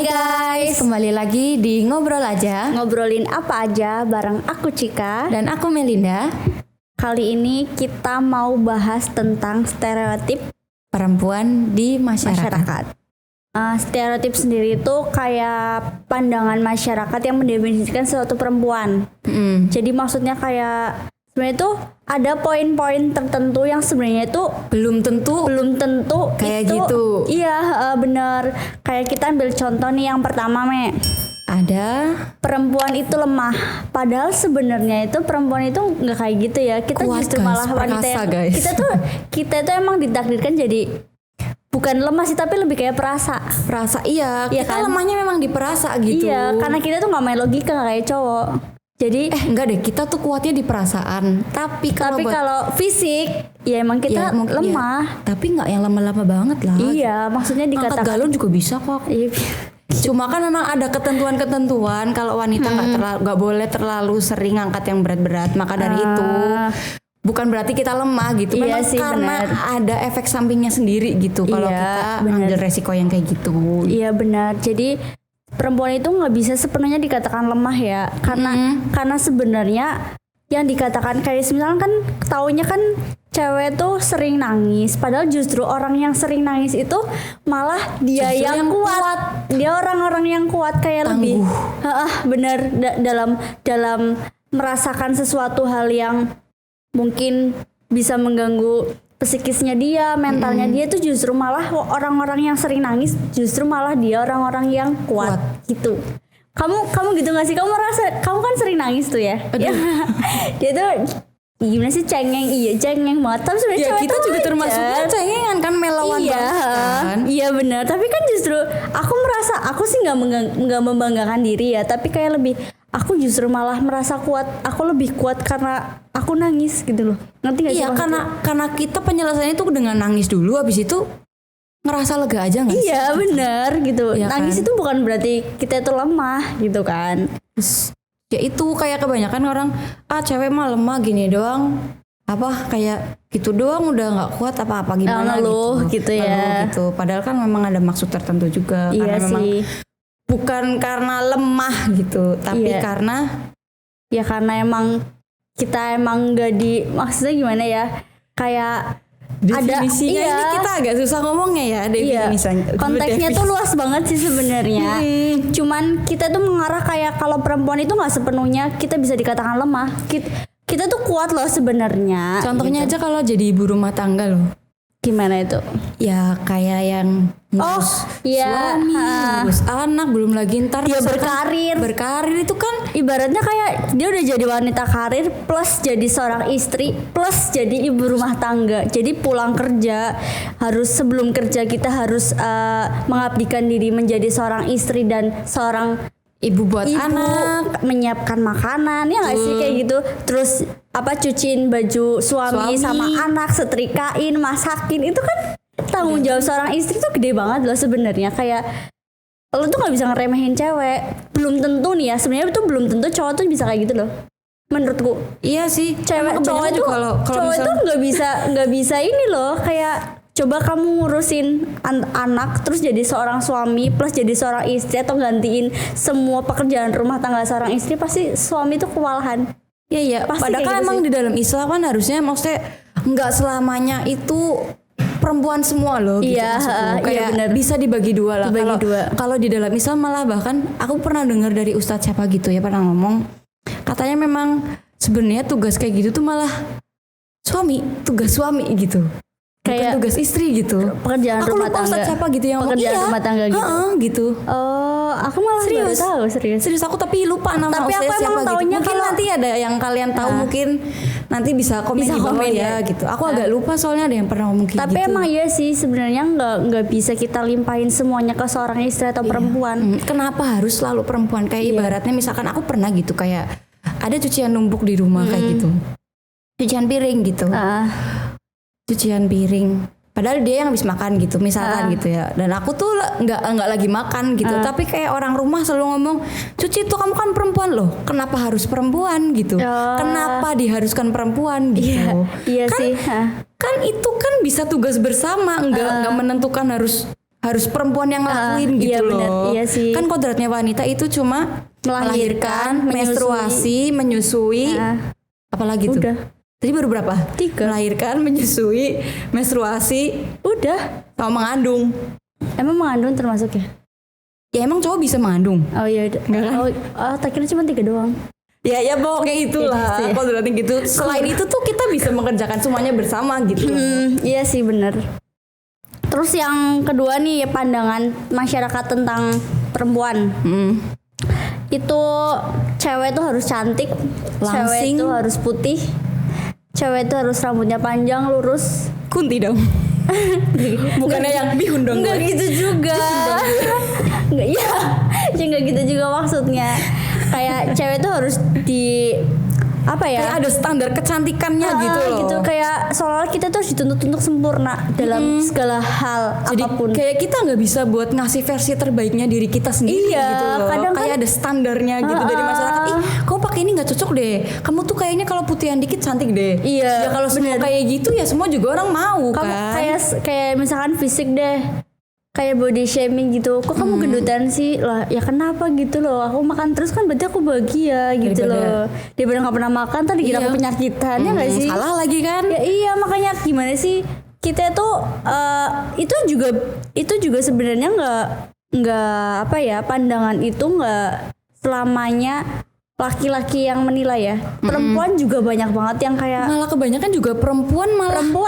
guys, kembali lagi di Ngobrol Aja. Ngobrolin apa aja bareng aku Cika Dan aku Melinda. Kali ini kita mau bahas tentang stereotip Perempuan di masyarakat. Stereotip sendiri itu kayak pandangan masyarakat yang mendefinisikan suatu perempuan. Jadi maksudnya kayak sebenarnya itu ada poin-poin tertentu yang sebenarnya itu Belum tentu kayak itu, gitu. Iya, bener. Kayak kita ambil contoh nih yang pertama, Ada perempuan itu lemah. Padahal sebenarnya itu perempuan itu nggak kayak gitu ya. Kita kuat, justru guys, malah wanita perkasa, yang guys. kita tuh emang ditakdirkan jadi bukan lemah sih, tapi lebih kayak perasa. perasa, iya, Iya kita kan? lemahnya memang di perasa gitu. Iya, karena kita tuh nggak main logika kayak cowok. Jadi enggak deh, kita tuh kuatnya di perasaan. Tapi kalau fisik ya emang kita mungkin lemah. ya, tapi nggak yang lama-lama banget lah. Iya, maksudnya Angkat dikatakan galon juga bisa kok. Iya. Cuma kan memang ada ketentuan kalau wanita nggak boleh terlalu sering angkat yang berat-berat. Maka dari itu bukan berarti kita lemah gitu. Iya Memang sih, karena benar. ada efek sampingnya sendiri gitu kalau Iya, kita benar. ambil resiko yang kayak gitu. Iya benar. Jadi perempuan itu nggak bisa sepenuhnya dikatakan lemah ya, karena sebenarnya yang dikatakan kayak misalnya kan taunya kan cewek tuh sering nangis, padahal justru orang yang sering nangis itu malah dia Justru yang kuat. Dia orang-orang yang kuat kayak lebih benar dalam merasakan sesuatu hal yang mungkin bisa mengganggu psikisnya dia, mentalnya dia tuh justru malah orang-orang yang sering nangis justru malah dia orang-orang yang kuat gitu. Kamu gitu gak sih? Kamu merasa kamu kan sering nangis tuh ya? Ya. Dia tuh gimana sih cengeng banget. Tapi sebenarnya Ya cewek kita tuh juga wajar. termasuknya cengengan kan, melawan Iya, banget kan. iya benar. Tapi kan justru aku merasa aku sih nggak membanggakan diri ya. Tapi kayak lebih aku justru malah merasa kuat. Aku lebih kuat karena aku nangis gitu loh. Ngerti gak sih? Iya, maksudnya? karena kita penyelesaiannya itu dengan nangis dulu, habis itu ngerasa lega aja nggak sih? Iya benar gitu. Iya Nangis kan? itu bukan berarti kita itu lemah gitu kan. Terus, ya itu kayak kebanyakan orang cewek mah lemah gini doang, apa kayak gitu doang udah nggak kuat apa gimana Ngeluh gitu ya. Ngeluh gitu. Padahal kan memang ada maksud tertentu juga. Iya Karena memang sih. bukan karena lemah gitu, tapi Iya. karena emang kita emang nggak maksudnya gimana ya, kayak definisinya ada ini kita agak susah ngomongnya ya definisinya. konteksnya tuh luas banget sih sebenarnya. Cuman kita tuh mengarah kayak kalau perempuan itu nggak sepenuhnya kita bisa dikatakan lemah. Kita tuh kuat loh sebenarnya. Contohnya aja kalau jadi ibu rumah tangga loh. Gimana itu? Ya kayak yang ngurus iya, suami, ngurus anak, belum lagi ntar Dia misalkan berkarir itu kan Ibaratnya kayak dia udah jadi wanita karir plus jadi seorang istri plus jadi ibu rumah tangga. Jadi pulang kerja sebelum kerja kita harus mengabdikan diri menjadi seorang istri dan seorang ibu buat anak, menyiapkan makanan ya nggak sih kayak gitu. Terus cuciin baju suami sama anak, setrikain, masakin, itu kan tanggung jawab seorang istri tuh gede banget loh sebenarnya. Kayak lo tuh nggak bisa ngeremehin cewek. Belum tentu nih ya, sebenarnya itu belum tentu cowok tuh bisa kayak gitu loh menurutku. iya sih, Cowok itu nggak bisa ini loh, kayak coba kamu ngurusin anak terus jadi seorang suami plus jadi seorang istri atau gantiin semua pekerjaan rumah tangga seorang istri, pasti suami tuh kewalahan. Iya. Pasti Padahal kayak kan gitu emang sih. di dalam Islam kan harusnya maksudnya nggak selamanya itu perempuan semua loh gitu. Iya, maksudku. Kayak iya benar. bisa dibagi dua lah. Dibagi dua. Kalau di dalam Islam malah bahkan aku pernah dengar dari ustadz siapa gitu ya, pernah ngomong katanya memang sebenarnya tugas kayak gitu tuh malah tugas suami gitu. Bukan Kayak tugas istri gitu. pekerjaan Aku rumah lupa tangga. ustadz siapa gitu yang ngomong. Pekerjaan Iya, rumah tangga gitu. gitu. Oh, aku malah baru tahu, serius. Serius aku tapi lupa nama Tapi aku ustadz siapa emang gitu. taunya Mungkin kalau- nanti ada yang kalian tahu, mungkin nanti bisa komen di bawah ya gitu. Aku agak lupa soalnya ada yang pernah ngomong kayak Tapi gitu. emang iya sih sebenarnya nggak bisa kita limpahin semuanya ke seorang istri atau perempuan. Kenapa harus selalu perempuan? Kayak ibaratnya misalkan aku pernah gitu kayak ada cucian numpuk di rumah kayak gitu. Cucian piring gitu. Cucian piring. Padahal dia yang habis makan gitu misalkan gitu ya, dan aku tuh nggak lagi makan gitu, tapi kayak orang rumah selalu ngomong, cuci tuh kamu kan perempuan loh, kenapa harus perempuan gitu, kenapa diharuskan perempuan gitu. Iya kan, sih. kan itu kan bisa tugas bersama, nggak menentukan harus harus perempuan yang ngelakuin gitu iya loh. bener, iya sih. Kan kodratnya wanita itu cuma Melahirkan, menstruasi, menyusui, apalagi tuh? Udah. Tadi baru berapa? 3. Melahirkan, menyusui, menstruasi, Udah. sama mengandung. Emang mengandung termasuk ya? Ya emang cowok bisa mengandung? Oh iya udah. Enggak kan? Tak kira cuma 3 doang. Ya pokoknya itulah. Iya, Kodratnya gitu. Selain itu tuh kita bisa mengerjakan semuanya bersama gitu. Iya sih bener. Terus yang kedua nih pandangan masyarakat tentang perempuan. Itu cewek itu harus cantik, cewek Langsing. itu harus putih, cewek itu harus rambutnya panjang lurus. Kunti dong. Bukannya yang bihun dong. Enggak gitu juga. Enggak ya. Ya enggak gitu juga maksudnya. Kayak cewek itu harus di apa ya? Kayak ada standar kecantikannya gitu loh. Gitu kayak soalnya kita tuh harus dituntut untuk sempurna dalam segala hal. Jadi apapun. kayak kita nggak bisa buat ngasih versi terbaiknya diri kita sendiri Iya, gitu loh. kadang Kayak kan- ada standarnya gitu dari masyarakat. Ih, kamu pakai ini nggak cocok deh. Kamu tuh kayaknya kalau putihan dikit cantik deh. Iya, Ya kalau semua kayak gitu ya semua juga orang mau Kamu kan. kayak misalkan fisik deh, kayak body shaming gitu. Kok kamu gendutan sih? Lah ya kenapa gitu loh. Aku makan terus kan berarti aku bahagia gitu Daripada- loh. Daripada nggak pernah makan tadi kira aku penyakitan ya nggak sih? Salah lagi kan? Ya iya makanya gimana sih kita tuh itu juga sebenarnya nggak apa ya, pandangan itu nggak selamanya laki-laki yang menilai ya. Perempuan juga banyak banget yang kayak Malah kebanyakan juga perempuan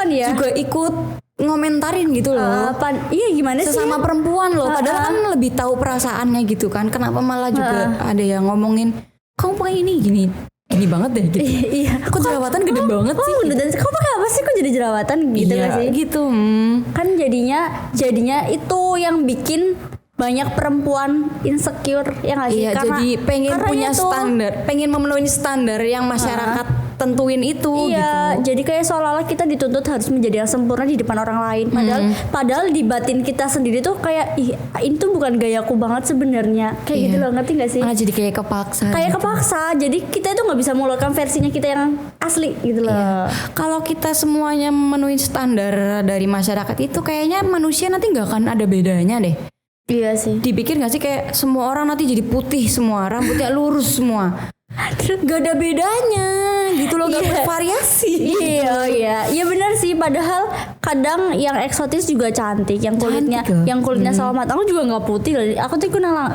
ya juga ikut ngomentarin gitu loh. iya gimana sih? Sesama perempuan loh, padahal kan lebih tahu perasaannya gitu kan. Kenapa malah juga ada yang ngomongin kamu pakai ini gini banget deh gitu. Iya. Kok jerawatan gede banget sih? Dan kamu pakai apa sih? Kok jadi jerawatan gitu Iya, nggak sih? gitu. Kan jadinya itu yang bikin banyak perempuan insecure ya nggak sih? Iya, jadi pengen karena punya itu- standar, pengen memenuhi standar yang masyarakat tentuin itu Iya, gitu. jadi kayak seolah-olah kita dituntut harus menjadi yang sempurna di depan orang lain. Padahal di batin kita sendiri tuh kayak ih ini tuh bukan gayaku banget sebenarnya. Kayak Iya. gitu loh, ngerti nggak sih? Malah jadi kayak kepaksa. Kayak gitu. kepaksa. Jadi kita itu nggak bisa mengeluarkan versinya kita yang asli gitu loh. Iya. Kalau kita semuanya memenuhi standar dari masyarakat itu, kayaknya manusia nanti nggak akan ada bedanya deh. Iya sih. Dipikir gak sih kayak semua orang nanti jadi putih semua, rambutnya lurus semua. Gak ada bedanya gitu loh, gak bervariasi. Iya benar sih. Padahal kadang yang eksotis juga cantik, yang kulitnya, Cantik loh. yang kulitnya selamat. Aku juga nggak putih loh. Aku tuh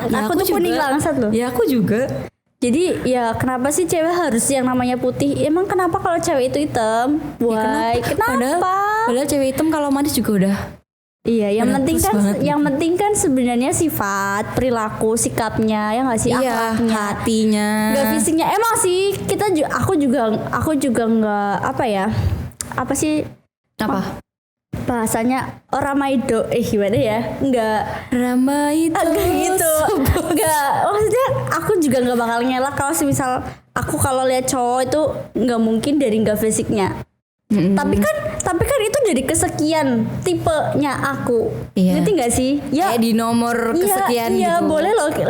aku tuh kuning langsat loh. Ya aku juga. Jadi ya kenapa sih cewek harus yang namanya putih? Emang kenapa kalau cewek itu hitam? Why? Kenapa? Padahal cewek hitam kalau manis juga udah. Iya, yang Udah penting plus kan, banget yang penting kan sebenarnya sifat, perilaku, sikapnya, ya nggak sih, Iya, akhlaknya, hatinya. nggak fisiknya. Emang sih aku juga nggak apa ya, apa sih Apa? bahasanya orang maido, gimana ya? Nggak Ramai itu. Enggak gitu. Enggak, maksudnya aku juga nggak bakal ngelak kalau semisal aku kalau lihat cowok itu nggak mungkin dari nggak fisiknya. Tapi kan itu dari kesekian tipenya aku. Iya. Ngerti nggak sih? Ya, Kayak di nomor kesekian iya, gitu.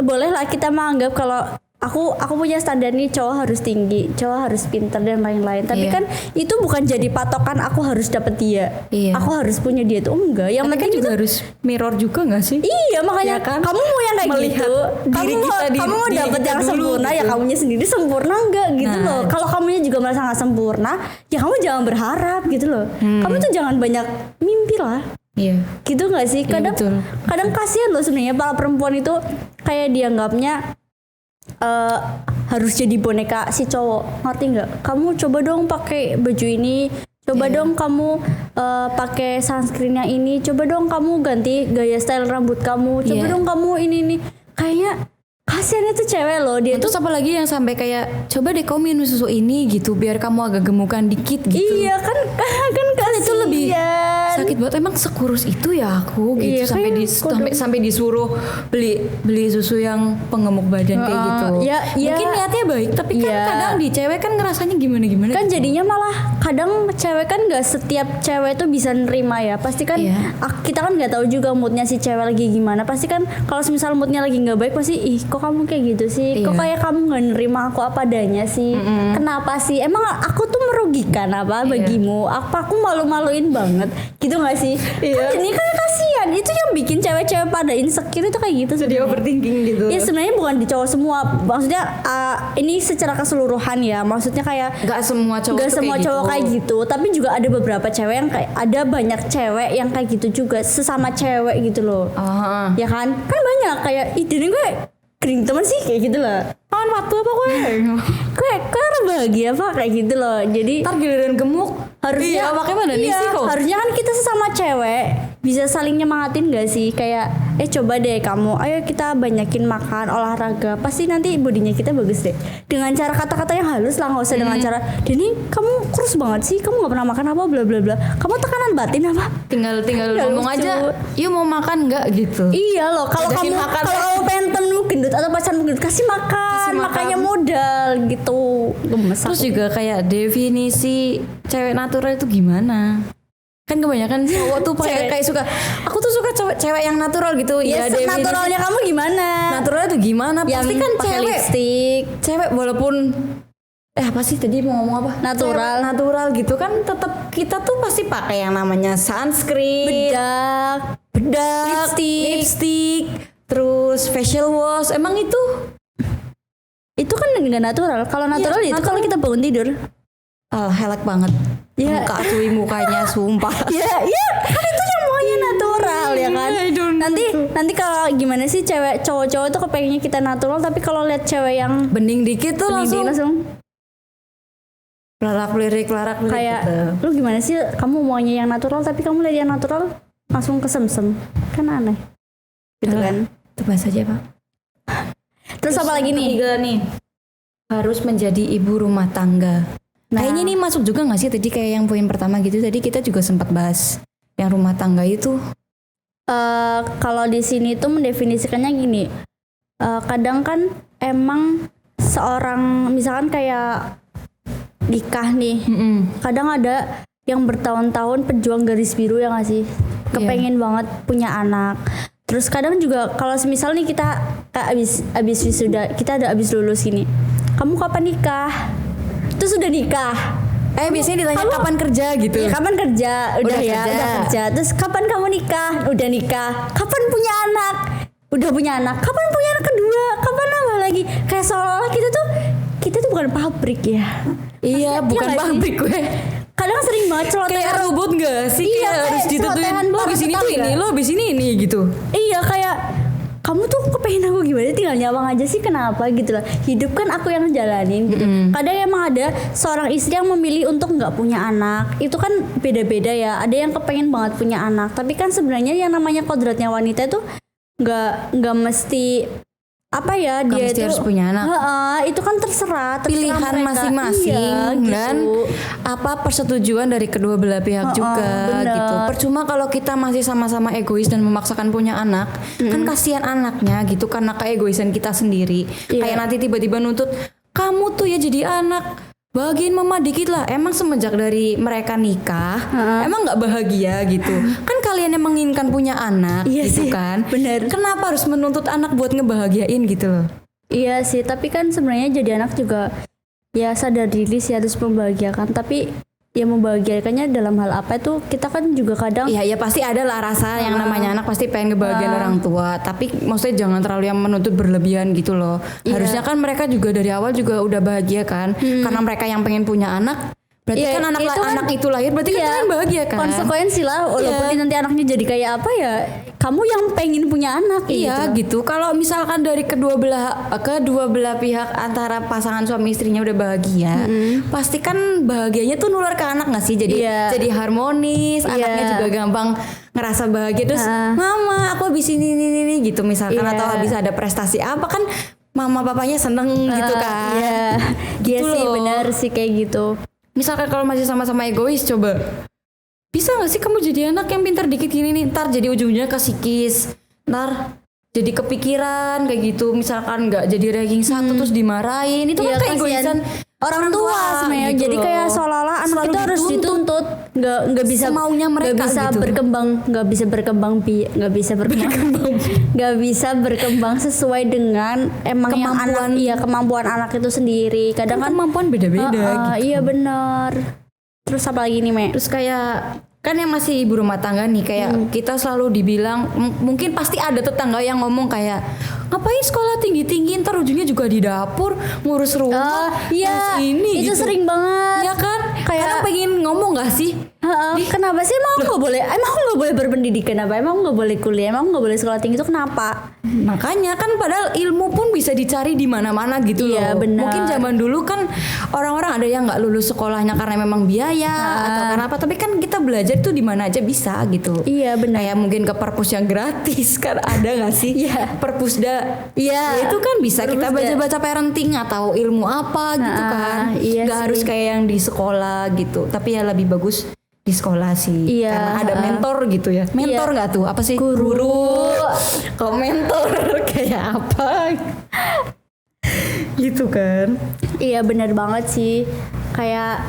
boleh lah kita menganggap kalau aku punya standar nih, cowok harus tinggi, cowok harus pintar dan lain-lain. Tapi Iya. kan itu bukan jadi patokan aku harus dapet dia. Iya. Aku harus punya dia itu enggak. Yang Tapi kan penting juga itu harus mirror juga gak sih? iya, makanya Ya kan? kamu mau yang kayak Melihat gitu. diri kita di- Kamu mau diri dapet kita yang dulu sempurna ya gitu. kamunya sendiri sempurna enggak gitu Nah. loh. Kalau kamunya juga merasa nggak sempurna, ya kamu jangan berharap gitu loh. Kamu tuh jangan banyak mimpi lah. Iya. Gitu nggak sih? Iya, Kadang betul. kadang kasihan loh sebenarnya para perempuan itu kayak dianggapnya harus jadi boneka si cowok, ngerti nggak? Kamu coba dong pakai baju ini, coba dong kamu pakai sunscreennya ini, coba dong kamu ganti gaya style rambut kamu, coba Iya. dong kamu ini kayaknya kasihan itu cewek loh, dia tuh Terus apa lagi yang sampai kayak coba deh kamu minum susu ini gitu biar kamu agak gemukan dikit gitu. iya kan Itu lebih kasihan. sakit banget, emang sekurus itu ya aku gitu. Iya, sampai disuruh beli susu yang penggemuk badan kayak gitu. ya, Mungkin niatnya baik tapi kan Iya. kadang di cewek kan ngerasanya gimana Kan jadinya malah kadang cewek kan nggak setiap cewek tuh bisa nerima ya, pasti kan. Iya. Kita kan nggak tahu juga moodnya si cewek lagi gimana, pasti kan kalau misal moodnya lagi nggak baik pasti ih kok kamu kayak gitu sih, kok Iya. kayak kamu nggak nerima aku apa adanya sih, kenapa sih, emang aku tuh merugikan apa bagimu, apa aku malu-maluin banget gitu gitu gak sih? Kan ini kan kasihan. Itu yang bikin cewek-cewek pada insecure itu kayak gitu. Jadi overthinking gitu. Ya sebenarnya bukan di cowok semua. Maksudnya ini secara keseluruhan ya. Maksudnya kayak Gak semua cowok kayak gitu. Tapi juga ada beberapa cewek yang kayak, ada banyak cewek yang kayak gitu juga, sesama cewek gitu loh. Ya kan? Kan banyak kayak ini gue kering temen sih kayak gitu loh. Kan waktu apa gue? Gue bahagia apa kayak gitu loh. Jadi Ntar giliran gemuk harusnya pakai mana nih sih kok? harusnya kan kita sesama cewek bisa saling nyemangatin gak sih, kayak coba deh kamu, ayo kita banyakin makan, olahraga, pasti nanti bodinya kita bagus deh, dengan cara kata-kata yang halus lah, nggak usah dengan cara Dini kamu kurus banget sih, kamu nggak pernah makan apa bla bla bla, kamu tekanan batin apa, tinggal ngomong lucu. aja yuk mau makan nggak gitu. Iya loh, kalau Ajakin kamu makan. kalau kamu pengen temenmu gendut atau pacarmu gendut, kasih makan, makanya modal gitu. Gemes Terus aku. juga kayak definisi cewek natural itu gimana? Kan kebanyakan cowok tuh kayak suka, aku tuh suka cewek yang natural gitu. Ya, definisi naturalnya kamu gimana? naturalnya tuh gimana? Yang Pasti kan pakai cewek lipstick. cewek walaupun apa sih tadi mau ngomong apa? Natural. Cewek natural gitu kan, tetap kita tuh pasti pakai yang namanya sunscreen, bedak, lipstick, terus facial wash. Emang itu kan nggak natural. Kalau natural itu natural. kalau kita bangun tidur. helek banget. Ya. Muka cuy mukanya sumpah. Ya, kan itu yang maunya natural ya kan. Nanti kalau gimana sih cewek cowok-cowok tuh kepengennya kita natural, tapi kalau lihat cewek yang Bening dikit tuh langsung larak-lirik kayak gitu. lu gimana sih, kamu maunya yang natural tapi kamu lihat yang natural langsung kesemsem, kan aneh gitu kan. Itu bahas aja Pak. Terus apa lagi nih? Ketiga nih, harus menjadi ibu rumah tangga. Kayaknya ini masuk juga gak sih tadi kayak yang poin pertama gitu. Tadi kita juga sempat bahas yang rumah tangga itu. Kalau di sini tuh mendefinisikannya gini, kadang kan emang seorang misalkan kayak nikah nih, kadang ada yang bertahun-tahun pejuang garis biru ya nggak sih, kepengen banget punya anak. Terus kadang juga kalau misal nih kita abis wisuda, kita ada abis lulus gini, kamu kapan nikah? Terus udah nikah. Biasanya ditanya kapan kerja gitu. Ya, kapan kerja? Udah kerja. Terus kapan kamu nikah? Udah nikah. Kapan punya anak? Udah punya anak. Kapan punya anak kedua? Kapan nambah lagi? Kayak seolah-olah kita tuh bukan pabrik ya. Iya, bukan pabrik gue. Kadang sering banget celotehan. Kayak robot gak sih? Iya, kayak harus ditentuin. Lo abis ini tuh ini, lo abis ini gitu. Iya, kayak kamu tuh kepengen aku gimana, tinggal nyawang aja sih, kenapa gitu lah. Hidup kan aku yang jalanin gitu. Kadang emang ada seorang istri yang memilih untuk nggak punya anak. Itu kan beda-beda ya. Ada yang kepengen banget punya anak, tapi kan sebenarnya yang namanya kodratnya wanita itu nggak mesti apa ya, dia itu harus punya anak. Itu kan terserah Pilihan mereka. masing-masing, Iya, gitu. dan apa persetujuan dari kedua belah pihak juga bener. gitu. Percuma kalau kita masih sama-sama egois dan memaksakan punya anak, kan kasihan anaknya gitu karena keegoisan kita sendiri. Kayak nanti tiba-tiba nuntut kamu tuh ya jadi anak, bahagiain mama dikit lah. Emang semenjak dari mereka nikah, emang nggak bahagia gitu? Kan kalian yang menginginkan punya anak, gitu sih, kan? bener. Kenapa harus menuntut anak buat ngebahagiain gitu loh? Iya sih, tapi kan sebenarnya jadi anak juga ya sadar diri sih, harus membahagiakan. Tapi ya membahagiakannya dalam hal apa itu kita kan juga kadang ya pasti ada lah rasa yang namanya anak pasti pengen ngebahagiain orang tua, tapi maksudnya jangan terlalu yang menuntut berlebihan gitu loh. Harusnya kan mereka juga dari awal juga udah bahagia kan, karena mereka yang pengen punya anak, berarti kan anak itu lahir berarti kan kalian bahagia kan. Konsekuensi lah, walaupun nanti anaknya jadi kayak apa ya, kamu yang pengen punya anak. Iya gitu. Kalau misalkan dari kedua belah pihak antara pasangan suami istrinya udah bahagia, pasti kan bahagianya tuh nular ke anak nggak sih? Jadi harmonis, anaknya juga gampang ngerasa bahagia. Terus mama aku habis ini gitu misalkan, atau habis ada prestasi apa kan mama papanya seneng gitu kan. Iya sih, benar sih kayak gitu. Misalkan kalau masih sama-sama egois, coba bisa gak sih kamu jadi anak yang pintar dikit gini nih, ntar jadi ujung-ujungnya kesikis, ntar jadi kepikiran kayak gitu. Misalkan gak jadi ranking 1 terus dimarahin, itu kan keegoisan orang tua sebenarnya gitu. Jadi kayak seolah-olah anak itu harus dituntut, nggak bisa semaunya mereka, nggak bisa gitu. nggak bisa berkembang sesuai dengan emang kemampuan anak itu sendiri. Kadang kan kemampuan beda-beda gitu. Iya benar. Terus apa lagi nih, Me? Terus kayak kan yang masih ibu rumah tangga nih kayak kita selalu dibilang mungkin pasti ada tetangga yang ngomong kayak ngapain sekolah tinggi-tinggi ntar ujungnya juga di dapur ngurus rumah iya ini itu gitu. sering banget Ya kan kayak karena pengen ngomong gak sih kenapa sih emang nggak boleh berpendidikan apa emang nggak boleh kuliah emang nggak boleh sekolah tinggi itu kenapa makanya kan padahal ilmu pun bisa dicari di mana-mana gitu Iya, loh benar. mungkin zaman dulu kan orang-orang ada yang nggak lulus sekolahnya karena memang biaya atau karena apa tapi kan kita belajar tuh di mana aja bisa gitu iya benar kayak mungkin ke perpus yang gratis kan ada nggak sih perpusda ya itu kan bisa kita baca-baca parenting atau ilmu apa gitu kan iya nggak sih. harus kayak yang di sekolah gitu tapi ya lebih bagus di sekolah sih Iya, karena ada mentor gitu ya mentor nggak tuh apa sih Guru. kalau mentor kayak apa gitu kan iya benar banget sih kayak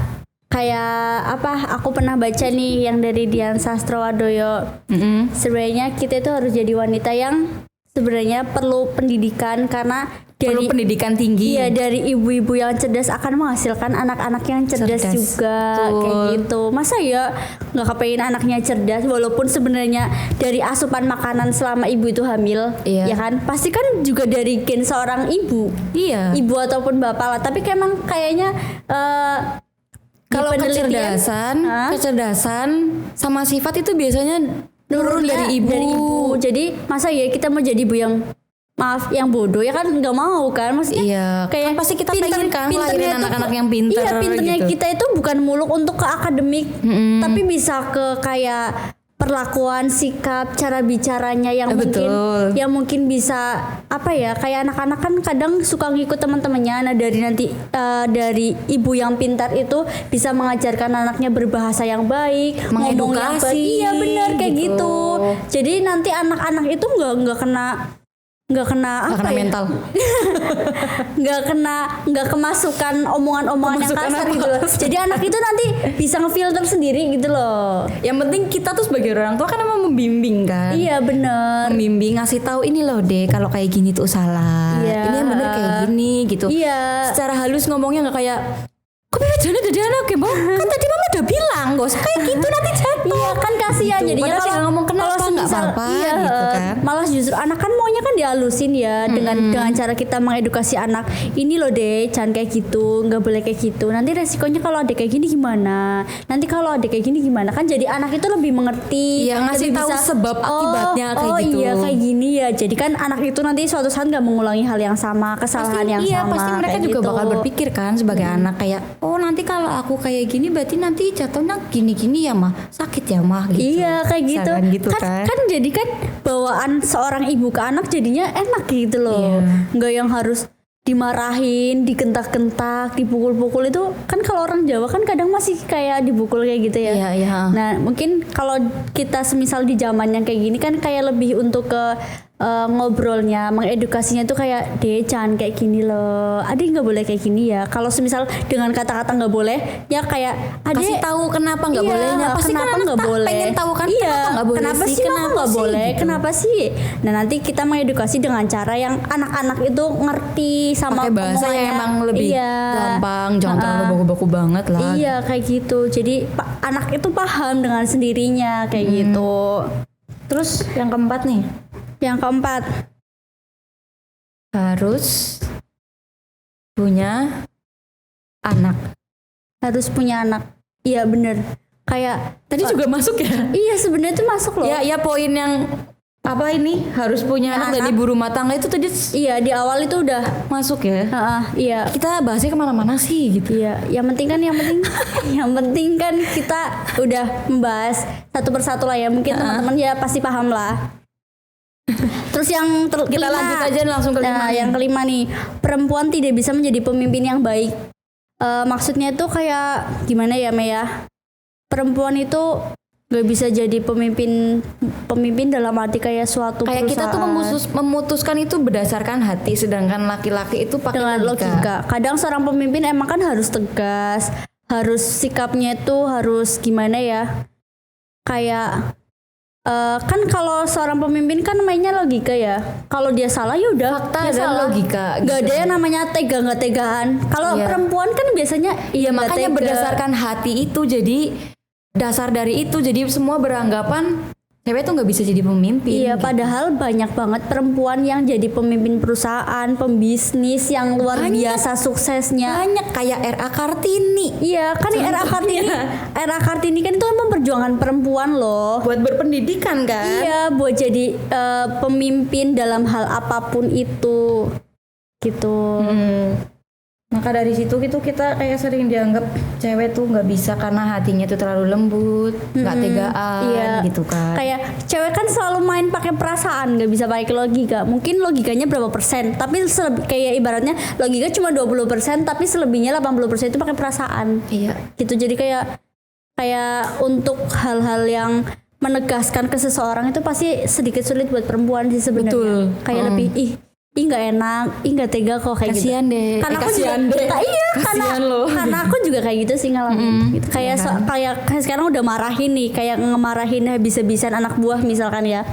apa aku pernah baca nih yang dari Dian Sastrowadoyo sebenarnya kita itu harus jadi wanita yang sebenarnya perlu pendidikan karena perlu pendidikan tinggi iya dari ibu-ibu yang cerdas akan menghasilkan anak-anak yang cerdas juga kayak gitu masa ya nggak kepengen anaknya cerdas walaupun sebenarnya dari asupan makanan selama ibu itu hamil ya kan pasti kan juga dari gen seorang ibu ibu ataupun bapak lah tapi emang kayaknya kalau kecerdasan sama sifat itu biasanya turun dari ibu. Jadi masa ya kita mau jadi ibu yang maaf yang bodoh ya kan nggak mau kan maksudnya kan kayak pasti kita pengen kan lahirin anak-anak yang pintar iya pinternya gitu. kita itu bukan muluk untuk ke akademik tapi bisa ke kayak perlakuan sikap cara bicaranya yang mungkin bisa apa ya kayak anak-anak kan kadang suka ngikut teman-temannya nah dari nanti dari ibu yang pintar itu bisa mengajarkan anaknya berbahasa yang baik ngomong yang baik iya benar kayak gitu jadi nanti anak-anak itu nggak kena mental nggak kemasukan omongan-omongan yang kasar gitu loh jadi anak itu nanti bisa ngefilter sendiri gitu loh yang penting kita tuh sebagai orang tua kan emang membimbing kan iya bener membimbing ngasih tahu ini loh deh kalau kayak gini tuh salah ini yang bener kayak gini gitu secara halus ngomongnya nggak kayak kok bebek jadi anak ya bang kan tadi mama udah bilang gak usah kayak gitu nanti jatuh iya kan kasihan gitu. jadinya kalau ngomong kenapa nggak apa-apa gitu kan malah justru anak kan maunya kan dihalusin ya dengan cara kita mengedukasi anak ini loh deh jangan kayak gitu nggak boleh kayak gitu nanti resikonya kalau ada kayak gini gimana nanti kalau ada kayak gini gimana kan jadi anak itu lebih mengerti ngasih tahu sebab akibatnya kayak gitu iya kayak gini ya jadi kan anak itu nanti suatu saat nggak mengulangi hal yang sama kesalahan yang sama pasti mereka juga bakal berpikir kan sebagai anak kayak oh nanti kalau aku kayak gini berarti nanti jatuhnya gini-gini ya mah sakit ya mah gitu iya kayak gitu kan jadi kan bawaan seorang ibu ke anak jadinya enak gitu loh nggak yang harus dimarahin digentak-gentak dipukul-pukul itu kan kalau orang Jawa kan kadang masih kayak dipukul kayak gitu ya nah mungkin kalau kita semisal di zaman yang kayak gini kan kayak lebih untuk ke ngobrolnya mengedukasinya tuh kayak deh jangan kayak gini loh adik nggak boleh kayak gini ya kalau semisal dengan kata-kata nggak boleh ya kayak adik kasih tahu kenapa nggak bolehnya pasti kenapa kan nggak boleh pengen tahu kan kenapa nggak boleh kenapa sih nggak boleh gitu. kenapa sih nah nanti kita mengedukasi dengan cara yang anak-anak itu ngerti sama pakai bahasa yang emang lebih gampang jangan terlalu baku-baku banget lah iya kayak gitu jadi anak itu paham dengan sendirinya kayak gitu terus yang keempat nih yang keempat harus punya anak iya bener kayak tadi juga masuk ya iya sebenarnya itu masuk loh ya poin yang apa ini harus punya anak dari ibu rumah tangga itu tadi iya di awal itu udah masuk ya iya kita bahasnya kemana-mana sih gitu iya yang penting yang penting kan kita udah membahas satu persatu lah ya mungkin teman-teman ya pasti paham lah terus yang kita lanjut aja langsung kelima yang kelima nih perempuan tidak bisa menjadi pemimpin yang baik maksudnya itu kayak gimana ya Maya perempuan itu gak bisa jadi pemimpin dalam arti kayak suatu kayak perusahaan. kita tuh memutuskan itu berdasarkan hati sedangkan laki-laki itu pakai dengan logika kadang seorang pemimpin emang kan harus tegas harus sikapnya itu harus gimana ya kayak kan kalau seorang pemimpin kan mainnya logika ya kalau dia salah ya udah fakta dan logika gak ada yang namanya tega nggak tegaan kalau perempuan kan biasanya makanya berdasarkan hati itu jadi dasar dari itu jadi semua beranggapan cewek tuh nggak bisa jadi pemimpin. Iya, gitu. padahal banyak banget perempuan yang jadi pemimpin perusahaan, pembisnis yang luar biasa suksesnya. Banyak kayak R.A. Kartini. Iya, kan R.A. Kartini kan itu emang perjuangan perempuan loh. Buat berpendidikan kan? Iya, buat jadi pemimpin dalam hal apapun itu, gitu. Maka dari situ gitu kita kayak sering dianggap cewek tuh nggak bisa karena hatinya tuh terlalu lembut, nggak tegaan gitu kan. Kayak cewek kan selalu main pakai perasaan, nggak bisa pakai logika. Mungkin logikanya berapa persen, tapi kayak ibaratnya logika cuma 20%, tapi selebihnya 80% itu pakai perasaan. Iya. Gitu, jadi kayak untuk hal-hal yang menegaskan ke seseorang itu pasti sedikit sulit buat perempuan sih sebenarnya. Betul. Kayak lebih ih nggak enak, ih nggak tega kok kayak Kasian gitu. deh. Karena aku Kasian juga, deh. iya, karena aku juga kayak gitu sih ngalamin. Gitu. Kayak kayak sekarang udah marahin nih, kayak ngemarahin habis-habisan anak buah misalkan ya.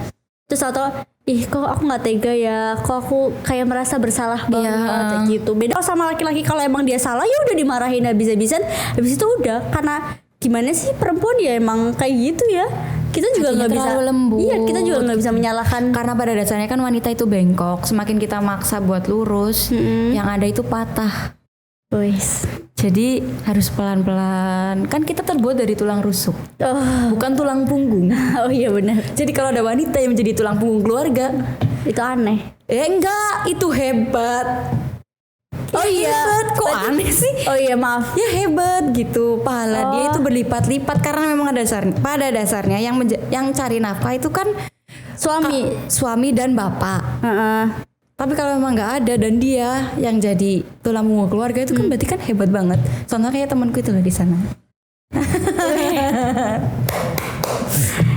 Terus atau kok aku nggak tega ya, kok aku kayak merasa bersalah banget gitu. Beda sama laki-laki, kalau emang dia salah ya udah dimarahin habis-habisan, habis itu udah. Karena gimana sih perempuan ya emang kayak gitu ya. Kita juga nggak bisa lembut. Iya, kita juga nggak bisa menyalahkan Karena pada dasarnya kan wanita itu bengkok. Semakin kita maksa buat lurus, yang ada itu patah. Wis. Jadi harus pelan-pelan. Kan kita terbuat dari tulang rusuk, bukan tulang punggung. Oh iya benar. Jadi kalau ada wanita yang menjadi tulang punggung keluarga, Itu aneh. enggak, itu hebat. Oh iya, hebat. Kok aneh sih? Oh iya, maaf. Ya hebat gitu, pahala dia itu berlipat-lipat karena memang pada dasarnya yang cari nafkah itu kan suami dan bapak. Tapi kalau memang nggak ada dan dia yang jadi tulang punggung keluarga itu kan berarti kan hebat banget. Contohnya kayak temanku itu loh di sana.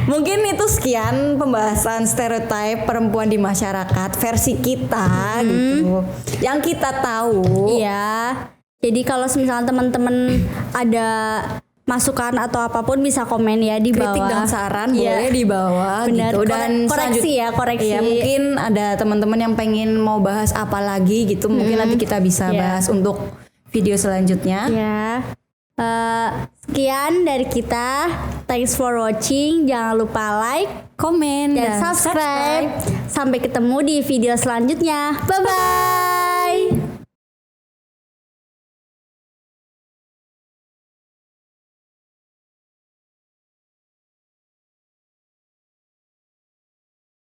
Mungkin itu sekian pembahasan stereotip perempuan di masyarakat versi kita gitu. Yang kita tahu. Iya. Jadi kalau misalnya teman-teman ada masukan atau apapun bisa komen ya di bawah. Kritik dan saran boleh di bawah. Benar. Gitu. Dan koreksi ya, koreksi. Ya, mungkin ada teman-teman yang pengen mau bahas apa lagi gitu. Mungkin nanti kita bisa bahas untuk video selanjutnya. Ya. Sekian dari kita. Thanks for watching. Jangan lupa like, Komen dan subscribe. Sampai ketemu di video selanjutnya. Bye bye.